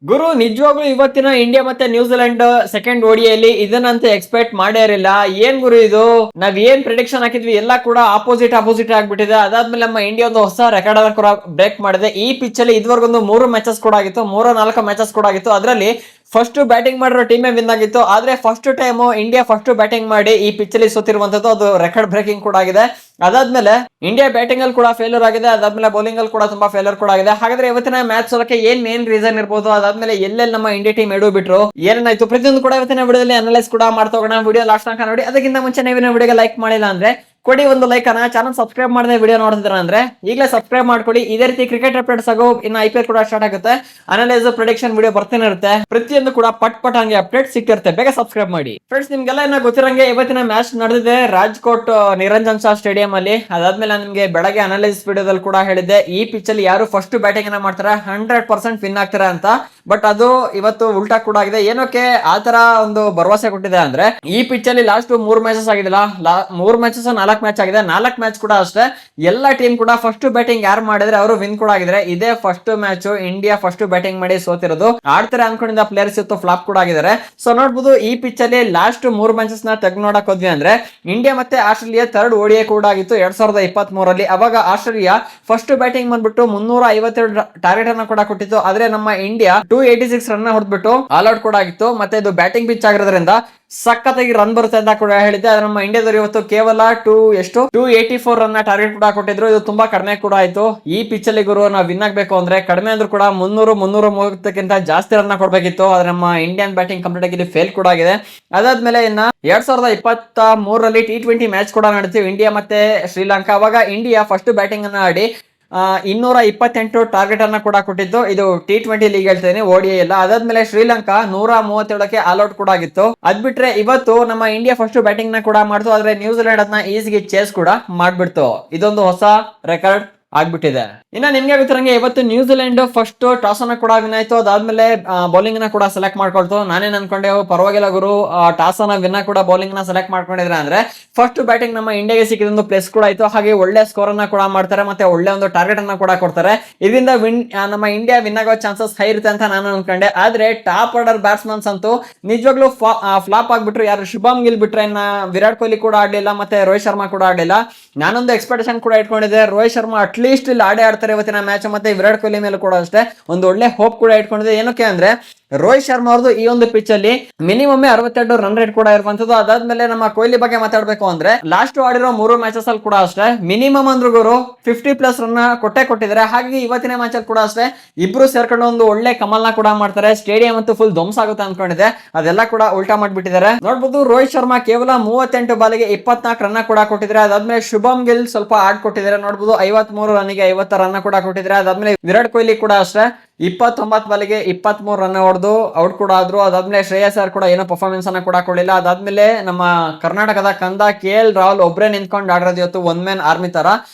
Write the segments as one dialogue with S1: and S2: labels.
S1: ಗುರು ನಿಜವಾಗ್ಲೂ ಇವತ್ತಿನ ಇಂಡಿಯಾ ಮತ್ತೆ ನ್ಯೂಜಿಲೆಂಡ್ ಸೆಕೆಂಡ್ ಓಡಿಯಲ್ಲಿ ಇದನ್ನಂತ ಎಕ್ಸ್ಪೆಕ್ಟ್ ಮಾಡೇ ಇರಲಿಲ್ಲ. ಏನ್ ಗುರು ಇದು, ನಾವ್ ಏನ್ ಪ್ರಿಡಿಕ್ಷನ್ ಹಾಕಿದ್ವಿ ಎಲ್ಲ ಕೂಡ ಆಪೋಸಿಟ್ ಆಗ್ಬಿಟ್ಟಿದೆ. ಅದಾದ್ಮೇಲೆ ನಮ್ಮ ಇಂಡಿಯಾ ಒಂದು ಹೊಸ ರೆಕಾರ್ಡ್ ಅನ್ನ ಕೂಡ ಬ್ರೇಕ್ ಮಾಡಿದೆ. ಈ ಪಿಚ್ ಅಲ್ಲಿ ಇದುವರೆಗೊಂದು 3 ಮ್ಯಾಚಸ್ ಕೂಡ ಆಗಿತ್ತು, 3-4 ಮ್ಯಾಚಸ್ ಕೂಡ ಆಗಿತ್ತು. ಅದರಲ್ಲಿ ಫಸ್ಟ್ ಬ್ಯಾಟಿಂಗ್ ಮಾಡಿರೋ ಟೀಮೇ ವಿನ್ ಆಗಿತ್ತು. ಆದ್ರೆ first time India first batting ಮಾಡಿ ಈ ಪಿಚ್ ಅಲ್ಲಿ ಸೋತಿರುವಂತದ್ದು, ಅದು ರೆಕಾರ್ಡ್ ಬ್ರೇಕಿಂಗ್ ಕೂಡ ಆಗಿದೆ. ಅದಾದ್ಮೇಲೆ ಇಂಡಿಯಾ ಬ್ಯಾಟಿಂಗ್ ಅಲ್ಲಿ ಕೂಡ ಫೇಲ್ಯೂರ್ ಆಗಿದೆ, ಅದಾದ್ಮೇಲೆ ಬೌಲಿಂಗ್ ಅಲ್ಲಿ ಕೂಡ ತುಂಬಾ ಫೇಲ್ಯೂರ್ ಕೂಡ ಆಗಿದೆ. ಹಾಗಾದ್ರೆ ಇವತ್ತಿನ ಮ್ಯಾಚ್ ಸೋಲಕ್ಕೆ ಏನ್ ಮೇನ್ ರೀಸನ್ ಇರ್ಬೋದು, ಅದಾದ್ಮೇಲೆ ಎಲ್ಲೆಲ್ಲಿ ನಮ್ಮ ಇಂಡಿಯಾ ಟೀಮ್ ಎಡು ಬಿಟ್ರು, ಏನಾಯ್ತು, ಪ್ರತಿಯೊಂದು ಕೂಡ ಇವತ್ತಿನ ವಿಡಿಯೋದಲ್ಲಿ ಅನಲೈಸ್ ಕೂಡ ಮಾಡ್ತಾ ಹೋಗೋಣ. ವಿಡಿಯೋ ಲಾಸ್ಟ್ ತನಕ ನೋಡಿ. ಅದಕ್ಕಿಂತ ಮುಂಚೆ ನೀವು ವಿಡಿಯೋಗೆ ಲೈಕ್ ಮಾಡಿಲ್ಲ ಅಂದ್ರೆ ಕೊಡಿ ಒಂದು ಲೈಕ್ ಅನ್ನ. ಚಾನಲ್ ಸಬ್ಸ್ಕ್ರೈಬ್ ಮಾಡದೆ ವಿಡಿಯೋ ನೋಡ್ತಿದ್ರ ಅಂದ್ರೆ ಈಗಲೇ ಸಬ್ಸ್ಕ್ರೈಬ್ ಮಾಡ್ಕೊಳ್ಳಿ. ಇದೇ ರೀತಿ ಕ್ರಿಕೆಟ್ ಅಪ್ಡೇಟ್ಸ್ ಆಗೋ ಇನ್ನು IPL ಕೂಡ ಸ್ಟಾರ್ಟ್ ಆಗುತ್ತೆ, ಅನಲೈಸ್ ಪ್ರಿಡಿಕ್ಷನ್ ವಿಡಿಯೋ ಬರ್ತಾನೆ ಇರುತ್ತೆ. ಪ್ರತಿಯೊಂದು ಕೂಡ ಪಟ್ ಹಂಗೆ ಅಪ್ಡೇಟ್ ಸಿಕ್ಕಿರುತ್ತೆ, ಬೇಗ ಸಬ್ಸ್ಕ್ರೈಬ್ ಮಾಡಿ ಫ್ರೆಂಡ್ಸ್. ನಿಮ್ಗೆಲ್ಲ ಇನ್ನ ಗೊತ್ತಿರಂಗೆ ಇವತ್ತಿನ ಮ್ಯಾಚ್ ನಡೆದಿದೆ ರಾಜ್ಕೋಟ್ ನಿರಂಜನ್ ಶಾ ಸ್ಟೇಡಿಯಂ ಅಲ್ಲಿ. ಅದಾದ್ಮೇಲೆ ನಿಮ್ಗೆ ಬೆಳಗ್ಗೆ ಅನಲೈಸ್ ವಿಡಿಯೋದಲ್ಲಿ ಕೂಡ ಹೇಳಿದ್ದೆ, ಈ ಪಿಚ್ ಅಲ್ಲಿ ಯಾರು ಫಸ್ಟ್ ಬ್ಯಾಟಿಂಗ್ ಅನ್ನ ಮಾಡ್ತಾರೆ 100% ವಿನ್ ಆಗ್ತಾರೆ ಅಂತ. ಬಟ್ ಅದು ಇವತ್ತು ಉಲ್ಟಾ ಕೂಡ ಆಗಿದೆ. ಏನಕ್ಕೆ ಆತರ ಒಂದು ಭರವಸೆ ಕೊಟ್ಟಿದೆ ಅಂದ್ರೆ, ಈ ಪಿಚ್ ಅಲ್ಲಿ ಲಾಸ್ಟ್ 3 ಮ್ಯಾಚಸ್ ಆಗಿದಿಲ್ಲ, 3 ಮ್ಯಾಚಸ್ 4 ಮ್ಯಾಚ್ ಆಗಿದೆ. 4 ಮ್ಯಾಚ್ ಕೂಡ ಅಷ್ಟೇ ಎಲ್ಲ ಟೀಮ್ ಕೂಡ ಫಸ್ಟ್ ಬ್ಯಾಟಿಂಗ್ ಯಾರು ಮಾಡಿದ್ರೆ ಅವರು ವಿನ್ ಕೂಡ ಆಗಿದ್ರೆ. ಇದೇ first match India first batting ಮಾಡಿ ಸೋತಿರೋದು. ಆಡ್ತಾರೆ ಅನ್ಕೊಂಡಿದ್ದ ಪ್ಲೇಯರ್ಸ್ ಇತ್ತು ಫ್ಲಾಪ್ ಕೂಡ ಆಗಿದ್ದಾರೆ. ಸೊ ನೋಡ್ಬೋದು ಈ ಪಿಚ್ ಅಲ್ಲಿ ಲಾಸ್ಟ್ 3 ಮ್ಯಾಚಸ್ ನ ತೆಗೆದು ನೋಡಕ್ ಹೋದ್ವಿ ಅಂದ್ರೆ, ಇಂಡಿಯಾ ಮತ್ತೆ ಆಸ್ಟ್ರೇಲಿಯಾ ಥರ್ಡ್ ODI ಕೂಡ ಆಗಿತ್ತು 2023 ಅವಾಗ ಆಸ್ಟ್ರೇಲಿಯಾ ಫಸ್ಟ್ ಬ್ಯಾಟಿಂಗ್ ಬಂದ್ಬಿಟ್ಟು 352 ಟಾರ್ಗೆಟ್ ಅನ್ನ ಕೂಡ ಕೊಟ್ಟಿತ್ತು. ಆದ್ರೆ ನಮ್ಮ ಇಂಡಿಯಾ 286 ರನ್ ಹೊಡೆದ್ಬಿಟ್ಟು ಆಲ್ ಔಟ್ ಕೂಡ ಆಗಿತ್ತು. ಮತ್ತೆ ಇದು ಬ್ಯಾಟಿಂಗ್ ಪಿಚ್ ಆಗಿರೋದ್ರಿಂದ ಸಖತ್ತಾಗಿ ರನ್ ಬರುತ್ತೆ ಅಂತ ಕೂಡ ಹೇಳಿದ್ದೆ. ಆದ್ರೆ ನಮ್ಮ ಇಂಡಿಯಾದವರು ಇವತ್ತು ಕೇವಲ 284 ರನ್ ಟಾರ್ಗೆಟ್ ಕೂಡ ಕೊಟ್ಟಿದ್ರು. ಇದು ತುಂಬಾ ಕಡಿಮೆ ಕೂಡ ಆಯ್ತು. ಈ ಪಿಚ್ ಅಲ್ಲಿ ಗುರು ನಾವು ವಿನ್ ಆಗ್ಬೇಕು ಅಂದ್ರೆ ಕಡಿಮೆ ಅಂದ್ರೂ ಕೂಡ 330 ಜಾಸ್ತಿ ರನ್ ಕೊಡ್ಬೇಕಿತ್ತು. ಆದ್ರೆ ನಮ್ಮ ಇಂಡಿಯನ್ ಬ್ಯಾಟಿಂಗ್ ಕಂಪ್ಲೀಟ್ ಆಗಿ ಫೇಲ್ ಕೂಡ ಆಗಿದೆ. ಅದಾದ್ಮೇಲೆ ಇನ್ನ 2023 T20 ಮ್ಯಾಚ್ ಕೂಡ ನಡೆಸಿವಿ ಇಂಡಿಯಾ ಮತ್ತೆ ಶ್ರೀಲಂಕಾ. ಅವಾಗ ಇಂಡಿಯಾ ಫಸ್ಟ್ ಬ್ಯಾಟಿಂಗ್ ಅನ್ನ ಆಡಿ 228 ಟಾರ್ಗೆಟ್ ಅನ್ನ ಕೂಡ ಕೊಟ್ಟಿದ್ದು. ಇದು T20 ಲೀಗ್ ಹೇಳ್ತೇನೆ, ODI ಎಲ್ಲ. ಅದಾದ್ಮೇಲೆ ಶ್ರೀಲಂಕಾ 137ಕ್ಕೆ ಆಲ್ ಔಟ್ ಕೂಡ ಆಗಿತ್ತು. ಅದ್ಬಿಟ್ರೆ ಇವತ್ತು ನಮ್ಮ ಇಂಡಿಯಾ ಫಸ್ಟ್ ಬ್ಯಾಟಿಂಗ್ ನ ಕೂಡ ಮಾಡ್ತು, ಆದ್ರೆ ನ್ಯೂಜಿಲೆಂಡ್ ಅದನ್ನ ಈಸಿಗೆ ಚೇಸ್ ಕೂಡ ಮಾಡ್ಬಿಡ್ತು. ಇದೊಂದು ಹೊಸ ರೆಕಾರ್ಡ್ ಆಗ್ಬಿಟ್ಟಿದೆ. ಇನ್ನ ನಿಮ್ಗೆ ಗೊತ್ತಿರಂಗೆ ಇವತ್ತು ನ್ಯೂಜಿಲೆಂಡ್ ಫಸ್ಟ್ ಟಾಸ್ ಅನ್ನ ಕೂಡ ವಿನ್ ಆಯ್ತು. ಅದಾದ್ಮೇಲೆ ಬೌಲಿಂಗ್ ನ ಕೂಡ ಸೆಲೆಕ್ಟ್ ಮಾಡ್ಕೊಳ್ತು. ನಾನೇನ್ ಅನ್ಕೊಂಡೆ, ಪರವಾಗಿಲ್ಲ ಗುರು, ಟಾಸ್ ಅನ್ನ ವಿನ್ ಕೂಡ ಬೌಲಿಂಗ್ ನ ಸೆಲೆಕ್ಟ್ ಮಾಡ್ಕೊಂಡಿದ್ರೆ ಅಂದ್ರೆ ಫಸ್ಟ್ ಬ್ಯಾಟಿಂಗ್ ನಮ್ಮ ಇಂಡಿಯಾಗೆ ಸಿಕ್ಕಿದೊಂದು ಪ್ಲೇಸ್ ಕೂಡ ಆಯ್ತು. ಹಾಗೆ ಒಳ್ಳೆ ಸ್ಕೋರ್ ಅನ್ನ ಕೂಡ ಮಾಡ್ತಾರೆ, ಮತ್ತೆ ಒಳ್ಳೆ ಒಂದು ಟಾರ್ಗೆಟ್ ಅನ್ನ ಕೂಡ ಕೊಡ್ತಾರೆ. ಇದರಿಂದ ನಮ್ಮ ಇಂಡಿಯಾ ವಿನ್ ಆಗೋ ಚಾನ್ಸಸ್ ಹೈ ಇರುತ್ತೆ ಅಂತ ನಾನು ಅನ್ಕೊಂಡೆ. ಆದ್ರೆ ಟಾಪ್ ಆರ್ಡರ್ ಬ್ಯಾಟ್ಸ್ಮನ್ಸ್ ಅಂತೂ ನಿಜವಾಗ್ಲೂ ಫ್ಲಾಪ್ ಆಗ್ಬಿಟ್ರು. ಯಾರು ಶುಭಮ್ ಗಿಲ್ ಬಿಟ್ರೆ ಇನ್ನ ವಿರಾಟ್ ಕೊಹ್ಲಿ ಕೂಡ ಆಡ್ಲಿಲ್ಲ, ಮತ್ತೆ ರೋಹಿತ್ ಶರ್ಮಾ ಕೂಡ ಆಡ್ಲಿಲ್ಲ. ನಾನೊಂದು ಎಕ್ಸ್ಪೆಕ್ಟೇಷನ್ ಕೂಡ ಇಟ್ಕೊಂಡಿದ್ದೆ, ರೋಹಿತ್ ಶರ್ಮಾ ಅಟ್ಲೀಸ್ಟ್ ಇಲ್ಲಿ ಆಡ್ತಾರೆ ಇವತ್ತಿನ ಮ್ಯಾಚ್. ಮತ್ತೆ ವಿರಾಟ್ ಕೊಹ್ಲಿ ಮೇಲೆ ಕೂಡ ಅಷ್ಟೇ ಒಂದು ಒಳ್ಳೆ ಹೋಪ್ ಕೂಡ ಇಟ್ಕೊಂಡಿದೆ. ಏನಕ್ಕೆ ಅಂದ್ರೆ ರೋಹಿತ್ ಶರ್ಮಾ ಅವ್ರದ್ದು ಈ ಒಂದು ಪಿಚ್ ಅಲ್ಲಿ ಮಿನಿಮಮ್ 62 ರನ್ ರೇಟ್ ಕೂಡ ಇರುವಂತದ್ದು. ಅದಾದ್ಮೇಲೆ ನಮ್ಮ ಕೊಹ್ಲಿ ಬಗ್ಗೆ ಮಾತಾಡ್ಬೇಕು ಅಂದ್ರೆ ಲಾಸ್ಟ್ ಆಡಿರೋ 3 ಮ್ಯಾಚಸ್ ಅಲ್ಲಿ ಕೂಡ ಅಷ್ಟೇ ಮಿನಿಮಮ್ ಅಂದ್ರೂ ಗುರು 50+ ರನ್ ಕೊಟ್ಟಿದ್ದಾರೆ. ಹಾಗೆ ಇವತ್ತಿನ ಮ್ಯಾಚ್ ಅಲ್ಲಿ ಕೂಡ ಅಷ್ಟೇ ಇಬ್ರು ಸೇರ್ಕೊಂಡು ಒಂದು ಒಳ್ಳೆ ಕಮಲ್ನ ಕೂಡ ಮಾಡ್ತಾರೆ. ಸ್ಟೇಡಿಯಂ ಅಂತೂ ಫುಲ್ ಧ್ವಂಸ ಆಗುತ್ತೆ ಅನ್ಕೊಂಡಿದೆ, ಅದೆಲ್ಲ ಕೂಡ ಉಲ್ಟಾ ಮಾಡ್ಬಿಟ್ಟಿದ್ದಾರೆ. ನೋಡ್ಬೋದು ರೋಹಿತ್ ಶರ್ಮಾ ಕೇವಲ 38 ಬಾಲಿಗೆ 24 ರನ್ ಕೂಡ ಕೊಟ್ಟಿದ್ದಾರೆ. ಅದಾದ್ಮೇಲೆ ಶುಭಮ್ ಗಿಲ್ ಸ್ವಲ್ಪ ಆಡ್ ಕೊಟ್ಟಿದ್ದಾರೆ. ನೋಡ್ಬೋದು 53 ರನ್ಗೆ 50 ರನ್ ಕೂಡ ಕೊಟ್ಟಿದ್ದಾರೆ. ಅದಾದ್ಮೇಲೆ ವಿರಾಟ್ ಕೊಹ್ಲಿ ಕೂಡ ಅಷ್ಟೇ 29 ಬಾಲಿಗೆ 23 ರನ್ ಹೊಡೆದು ಔಟ್ ಕೂಡ ಆದ್ರು. ಅದಾದ್ಮೇಲೆ ಶ್ರೇಯಸ್ ಅಯ್ಯರ್ ಕೂಡ ಏನೋ ಪರ್ಫಾರ್ಮೆನ್ಸ್ ಅನ್ನ ಕೂಡ ಕೊಡಲಿಲ್ಲ. ಅದಾದ್ಮೇಲೆ ನಮ್ಮ ಕರ್ನಾಟಕದ ಕಂದ KL ರಾಹುಲ್ ಒಬ್ರೇ ನಿಂತ್ಕೊಂಡು ಆಡಿರೋದು ಇವತ್ತು ಒನ್ ಮ್ಯಾನ್ ಆರ್ಮಿ ತರ.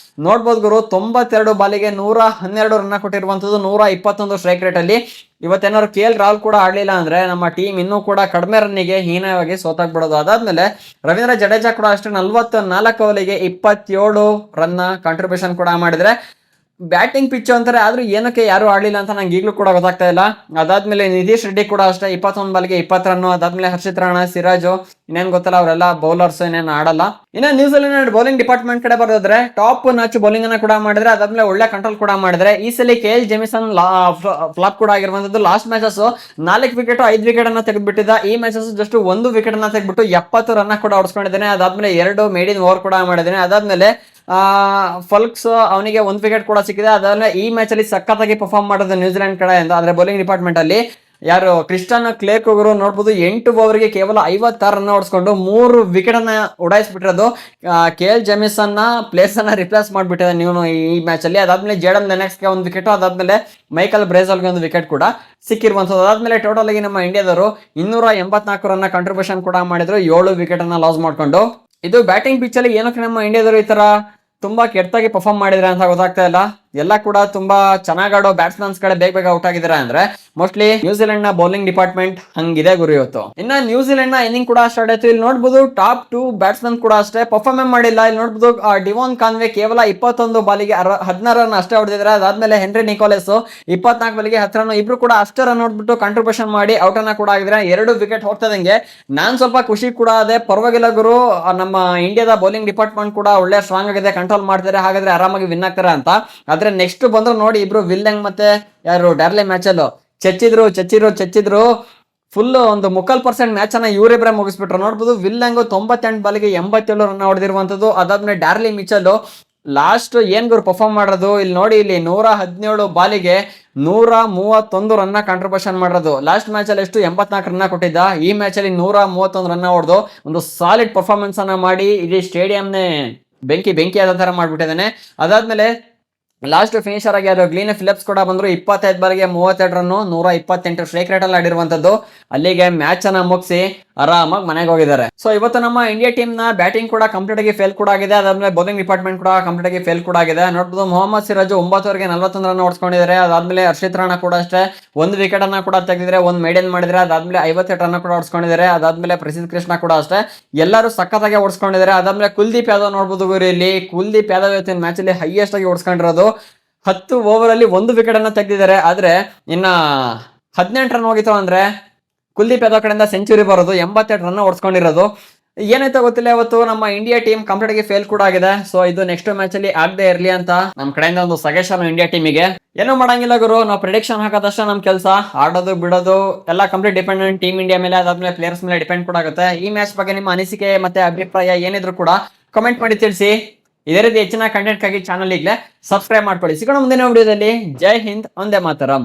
S1: ನೋಡ್ಬೋದು ಗುರು, 92 ಬಾಲಿಗೆ 112 ರನ್ ಕೊಟ್ಟಿರುವಂತದ್ದು, 121 ಸ್ಟ್ರೈಕ್ ರೇಟ್ ಅಲ್ಲಿ. ಇವತ್ತೇನಾದ್ರು KL ರಾಹುಲ್ ಕೂಡ ಆಡ್ಲಿಲ್ಲ ಅಂದ್ರೆ ನಮ್ಮ ಟೀಮ್ ಇನ್ನೂ ಕೂಡ ಕಡಿಮೆ ರನ್ನಿಗೆ ಹೀನವಾಗಿ ಸೋತಾಗ್ಬಿಡೋದು. ಅದಾದ್ಮೇಲೆ ರವೀಂದ್ರ ಜಡೇಜಾ ಕೂಡ ಅಷ್ಟೇ 44 ಬಾಲಿಗೆ 27 ರನ್ ಕಾಂಟ್ರಿಬ್ಯೂಷನ್ ಕೂಡ ಮಾಡಿದ್ರೆ. ಬ್ಯಾಟಿಂಗ್ ಪಿಚ್ ಅಂತಾರೆ, ಆದ್ರೂ ಏನಕ್ಕೆ ಯಾರು ಆಡ್ಲಿಲ್ಲ ಅಂತ ನಂಗೆ ಈಗಲೂ ಕೂಡ ಗೊತ್ತಾಗ್ತಾ ಇಲ್ಲ. ಅದಾದ್ಮೇಲೆ ನಿತೀಶ್ ರೆಡ್ಡಿ ಕೂಡ ಅಷ್ಟೇ 21 ಬಾಲಿಗೆ 20 ರನ್. ಅದಾದ್ಮೇಲೆ ಹರ್ಷಿತ್ ರಾಣಾ, ಸಿರಾಜು, ಇನ್ನೇನ್ ಗೊತ್ತಲ್ಲ ಅವರೆಲ್ಲ ಬೌಲರ್ಸ್, ಇನ್ನೇನು ಆಡಲ್ಲ. ಇನ್ನ ನ್ಯೂಜಿಲೆಂಡ್ ಬೌಲಿಂಗ್ ಡಿಪಾರ್ಟ್ಮೆಂಟ್ ಕಡೆ ಬರೋದ್ರೆ ಟಾಪ್ ನಾಚ್ ಬೌಲಿಂಗ್ ಅನ್ನ ಕೂಡ ಮಾಡಿದ್ರೆ, ಅದಾದ್ಮೇಲೆ ಒಳ್ಳೆ ಕಂಟ್ರೋಲ್ ಕೂಡ ಮಾಡಿದ್ರೆ. ಈ ಸಲ KL ಜೆಮಿಸನ್ ಫ್ಲಾಪ್ ಕೂಡ ಆಗಿರುವಂತದ್ದು. ಲಾಸ್ಟ್ ಮ್ಯಾಚಸ್ 4 ವಿಕೆಟ್ 5 ವಿಕೆಟ್ ಅನ್ನ ತೆಗೆದ್ಬಿಟ್ಟಿದ್ದ. ಈ ಮ್ಯಾಚಸ್ ಜಸ್ಟ್ 1 ವಿಕೆಟ್ ಅನ್ನ ತೆಗೆದ್ಬಿಟ್ಟು 70 ರನ್ ಕೂಡ ಹೊಡ್ಸ್ಕೊಂಡಿದ್ದೇನೆ. ಅದಾದ್ಮೇಲೆ 2 ಮೇಡಿನ್ ಓವರ್ ಕೂಡ ಮಾಡಿದ್ದೇನೆ. ಅದಾದ್ಮೇಲೆ ಫಲ್ಕ್ಸ್ ಅವನಿಗೆ 1 ವಿಕೆಟ್ ಕೂಡ ಸಿಕ್ಕಿದೆ. ಅದಾದ್ಮೇಲೆ ಈ ಮ್ಯಾಚ್ ಅಲ್ಲಿ ಸಖತ್ತಾಗಿ ಪರ್ಫಾರ್ಮ್ ಮಾಡೋದು ನ್ಯೂಜಿಲೆಂಡ್ ಕಡೆಯಿಂದ. ಆದ್ರೆ ಬೌಲಿಂಗ್ ಡಿಪಾರ್ಟ್ಮೆಂಟ್ ಅಲ್ಲಿ ಯಾರು ಕ್ರಿಸ್ಟನ್ ಕ್ಲೇರ್ಕ್ ಹೋಗರು ನೋಡ್ಬೋದು 8 ಓವರ್ಗೆ ಕೇವಲ 56 ರನ್ ಹೊಡ್ಸ್ಕೊಂಡು 3 ವಿಕೆಟ್ ಅನ್ನ ಉಡಾಯಿಸ್ಬಿಟ್ಟಿರೋದು. KL ಜೆಮಿಸನ್ ನ ಪ್ಲೇಸ್ ಅನ್ನ ರಿಪ್ಲೇಸ್ ಮಾಡ್ಬಿಟ್ಟಿದೆ ನೀವು ಈ ಮ್ಯಾಚ್ ಅಲ್ಲಿ. ಅದಾದ್ಮೇಲೆ ಜೇಡನ್ ಲೆನೆಕ್ಸ್ಗೆ 1 ವಿಕೆಟ್, ಅದಾದ್ಮೇಲೆ ಮೈಕಲ್ ಬ್ರೇಜಲ್ಗೆ 1 ವಿಕೆಟ್ ಕೂಡ ಸಿಕ್ಕಿರುವಂತದ್ದು. ಅದಾದ್ಮೇಲೆ ಟೋಟಲ್ ಆಗಿ ನಮ್ಮ ಇಂಡಿಯಾದವರು 284 ರನ್ ಕಾಂಟ್ರಿಬ್ಯೂಷನ್ ಕೂಡ ಮಾಡಿದ್ರು, 7 ವಿಕೆಟ್ ಅನ್ನ ಲಾಸ್ ಮಾಡ್ಕೊಂಡು. ಇದು ಬ್ಯಾಟಿಂಗ್ ಪಿಚ್ ಅಲ್ಲಿ ಏನಕ್ಕೆ ನಮ್ಮ ಇಂಡಿಯಾದವರು ಈ ತರ ತುಂಬಾ ಕೆಟ್ಟದಾಗಿ ಪರ್ಫಾರ್ಮ್ ಮಾಡಿದ್ರೆ ಅಂತ ಗೊತ್ತಾಗ್ತಾ ಇಲ್ಲ. ಎಲ್ಲ ಕೂಡ ತುಂಬಾ ಚೆನ್ನಾಗಾಡೋ ಬ್ಯಾಟ್ಸ್ಮನ್ಸ್ ಕಡೆ ಬೇಗ ಔಟ್ ಆಗಿದ್ದಾರೆ ಅಂದ್ರೆ ಮೋಸ್ಟ್ಲಿ ನ್ಯೂಜಿಲೆಂಡ್ ನ ಬೌಲಿಂಗ್ ಡಿಪಾರ್ಟ್ಮೆಂಟ್ ಹಂಗಿದೆ ಗುರು ಇವತ್ತು. ಇನ್ನ ನ್ಯೂಜಿಲೆಂಡ್ ನ ಇನ್ನಿಂಗ್ ಕೂಡ ಸ್ಟಾರ್ಟ್ ಆಯ್ತು. ಇಲ್ಲಿ ನೋಡ್ಬೋದು ಟಾಪ್ 2 ಬ್ಯಾಟ್ಸ್ಮನ್ ಕೂಡ ಅಷ್ಟೇ ಪರ್ಫಾರ್ಮೆನ್ಸ್ ಮಾಡಿಲ್ಲ. ಇಲ್ಲಿ ನೋಡ್ಬೋದು ಡಿವಾನ್ ಕಾನ್ವೆ ಕೇವಲ 21 ಬಾಲಿಗೆ 16 ರನ್ ಅಷ್ಟೇ ಹೊಡೆದಿದ್ದಾರೆ. ಅದಾದ್ಮೇಲೆ ಹೆನ್ರಿ ನಿಕೋಲಸ್ 24 ಬಾಲಿಗೆ 10 ರನ್, ಇಬ್ರು ಕೂಡ ಅಷ್ಟೇ ರನ್ ಹೊಡ್ಬಿಟ್ಟು ಕಾಂಟ್ರಿಬ್ಯೂಷನ್ ಮಾಡಿ ಔಟ್ ಅನ್ನ ಕೂಡ ಆಗಿದ್ರೆ 2 ವಿಕೆಟ್ ಹೋಗ್ತದಂಗೆ. ನಾನ್ ಸ್ವಲ್ಪ ಖುಷಿ ಕೂಡ ಅದೇ, ಪರವಾಗಿಲ್ಲ ಗುರು, ನಮ್ಮ ಇಂಡಿಯಾದ ಬೌಲಿಂಗ್ ಡಿಪಾರ್ಟ್ಮೆಂಟ್ ಕೂಡ ಒಳ್ಳೆ ಸ್ಟ್ರಾಂಗ್ ಆಗಿದೆ, ಕಂಟ್ರೋಲ್ ಮಾಡ್ತಾರೆ, ಹಾಗಾದ್ರೆ ಆರಾಮಾಗಿ ವಿನ್ ಆಗ್ತಾರೆ ಅಂತ. ಆದ್ರೆ ನೆಕ್ಸ್ಟ್ ಬಂದ್ರು ನೋಡಿ, ಇಬ್ರು ವಿಲ್ಲೆಂಗ್ ಮತ್ತೆ ಯಾರು ಡಾರ್ಲೆ ಮ್ಯಾಚ್ ಅಲ್ಲೂ ಚಚ್ಚಿದ್ರು ಫುಲ್ ಒಂದು 3% ಮ್ಯಾಚ್ ಅನ್ನ ಇವರಿಬ್ಬರೇ ಮುಗಿಸ್ಬಿಟ್ರು. ನೋಡ್ಬೋದು ವಿಲ್ಲೆಂಗ್ 98 ಬಾಲಿಗೆ 87 ರನ್ ಹೊಡೆದಿರುವಂತದ್ದು. ಅದಾದ್ಮೇಲೆ ಡಾರ್ಲಿ ಮಿಚಲ್ ಲಾಸ್ಟ್ ಏನ್ ಗುರು ಪರ್ಫಾರ್ಮ್ ಮಾಡೋದು, ಇಲ್ಲಿ ನೋಡಿ, ಇಲ್ಲಿ 117 ಬಾಲಿಗೆ 131 ರನ್ನ ಕಾಂಟ್ರಿಬ್ಯೂಷನ್ ಮಾಡೋದು. ಲಾಸ್ಟ್ ಮ್ಯಾಚ್ ಅಲ್ಲಿ ಎಷ್ಟು 84 ರನ್ನ ಕೊಟ್ಟಿದ್ದ, ಈ ಮ್ಯಾಚ್ ಅಲ್ಲಿ 131 ರನ್ನ ಹೊಡೆದು ಒಂದು ಸಾಲಿಡ್ ಪರ್ಫಾರ್ಮೆನ್ಸ್ ಅನ್ನ ಮಾಡಿ ಇಡೀ ಸ್ಟೇಡಿಯಂನೇ ಬೆಂಕಿ ಆದ ತರ ಮಾಡ್ಬಿಟ್ಟಿದ್ದಾನೆ. ಅದಾದ್ಮೇಲೆ ಲಾಸ್ಟ್ ಫಿನಿಶರ್ ಆಗಿ ಯಾರು ಗ್ಲೀನ್ ಫಿಲಿಪ್ಸ್ ಕೂಡ ಬಂದ್ರು. 25 ಬಾಲಿಗೆ 32 ರನ್, 128 ಸ್ಟ್ರೈಕ್ ರೇಟ್ ಅಲ್ಲಿ ಆಡಿರುವಂತದ್ದು. ಅಲ್ಲಿಗೆ ಮ್ಯಾಚ್ ಅನ್ನ ಮುಗಿಸಿ ಆರಾಮಾಗಿ ಮನೆಗೆ ಹೋಗಿದ್ದಾರೆ. ಸೊ ಇವತ್ತು ನಮ್ಮ ಇಂಡಿಯಾ ಟೀಮ್ ನ ಬ್ಯಾಟಿಂಗ್ ಕೂಡ ಕಂಪ್ಲೀಟ್ ಆಗಿ ಫೇಲ್ ಕೂಡ ಆಗಿದೆ. ಅದಾದ್ಮೇಲೆ ಬೌಲಿಂಗ್ ಡಿಪಾರ್ಟ್ಮೆಂಟ್ ಕೂಡ ಕಂಪ್ಲೀಟ್ ಆಗಿ ಫೇಲ್ ಕೂಡ ಆಗಿದೆ. ನೋಡ್ಬೋದು ಮೊಹಮ್ಮದ್ ಸಿರಾಜ್ 9 ಓವರ್ಗೆ 41 ರನ್ ಓಡಿಸ್ಕೊಂಡಿದ್ದಾರೆ. ಅದಾದ್ಮೇಲೆ ಹರ್ಷಿತ್ ರಾಣಾ ಕೂಡ ಅಷ್ಟೇ 1 ವಿಕೆಟ್ ಅನ್ನ ಕೂಡ ತೆಗೆದಿದ್ರೆ, 1 ಮೇಡಲ್ ಮಾಡಿದ್ರೆ. ಅದಾದ್ಮೇಲೆ 58 ರನ್ ಕೂಡ ಓಡಿಸ್ಕೊಂಡಿದ್ದಾರೆ. ಅದಾದ್ಮೇಲೆ ಪ್ರಸಿದ್ಧ ಕೃಷ್ಣ ಕೂಡ ಅಷ್ಟೇ ಎಲ್ಲರೂ ಸಖತ್ತಾಗಿ ಓಡಿಸ್ಕೊಂಡಿದ್ದಾರೆ. ಅದಾದ್ಮೇಲೆ ಕುಲ್ದೀಪ್ ಯಾದವ್ ನೋಡ್ಬೋದು ಗುರು, ಇಲ್ಲಿ ಕುಲ್ದೀಪ್ ಯಾದವ್ ಇವತ್ತಿನ ಮ್ಯಾಚ್ ಅಲ್ಲಿ ಹೈಯೆಸ್ಟ್ ಆಗಿ ಓಡಿಸ್ಕೊಂಡಿರೋದು. 10 ಓವರ್ ಅಲ್ಲಿ 1 ವಿಕೆಟ್ ಅನ್ನ ತೆಗೆದಿದ್ದಾರೆ. ಆದ್ರೆ ಇನ್ನ 18 ರನ್ ಹೋಗಿತ್ತು ಅಂದ್ರೆ ಕುಲ್ದೀಪ್ ಯಾದವ್ ಕಡೆಯಿಂದ ಸೆಂಚುರಿ ಬರೋದು, 88 ರನ್ ಓಡಿಸ್ಕೊಂಡಿರೋದು. ಏನಾಯ್ತೋ ಗೊತ್ತಿಲ್ಲ, ಇವತ್ತು ನಮ್ಮ ಇಂಡಿಯಾ ಟೀಮ್ ಕಂಪ್ಲೀಟ್ ಆಗಿ ಫೇಲ್ ಕೂಡ ಆಗಿದೆ. ಸೊ ಇದು ನೆಕ್ಸ್ಟ್ ಮ್ಯಾಚ್ ಅಲ್ಲಿ ಆಗದೆ ಇರ್ಲಿ ಅಂತ ನಮ್ ಕಡೆಯಿಂದ ಒಂದು ಸಜೆಷನ್ ಇಂಡಿಯಾ ಟೀಮಿಗೆ. ಏನೋ ಮಾಡಂಗಿಲ್ಲ ಗುರು, ನಾವು ಪ್ರಿಡಿಕ್ಷನ್ ಹಾಕೋದಷ್ಟೇ ನಮ್ ಕೆಲಸ, ಆಡೋದು ಬಿಡೋದು ಎಲ್ಲ ಕಂಪ್ಲೀಟ್ ಡಿಪೆಂಡೆಂಟ್ ಟೀಮ್ ಇಂಡಿಯಾ ಮೇಲೆ, ಅದಾದ್ಮೇಲೆ ಪ್ಲೇಯರ್ಸ್ ಮೇಲೆ ಡಿಪೆಂಡ್ ಕೂಡ ಆಗುತ್ತೆ. ಈ ಮ್ಯಾಚ್ ಬಗ್ಗೆ ನಿಮ್ಮ ಅನಿಸಿಕೆ ಮತ್ತೆ ಅಭಿಪ್ರಾಯ ಏನಿದ್ರು ಕೂಡ ಕಮೆಂಟ್ ಮಾಡಿ ತಿಳಿಸಿ. ಇದೇ ರೀತಿ ಹೆಚ್ಚಿನ ಕಂಟೆಂಟ್ ಗಾಗಿ ಚಾನಲ್ ಈಗಲೇ ಸಬ್ಸ್ಕ್ರೈಬ್ ಮಾಡ್ಕೊಳ್ಳಿ. ಸಿಗೋಣ ಮುಂದಿನ ವಿಡಿಯೋದಲ್ಲಿ. ಜೈ ಹಿಂದ್, ಒಂದೇ ಮಾತರಂ.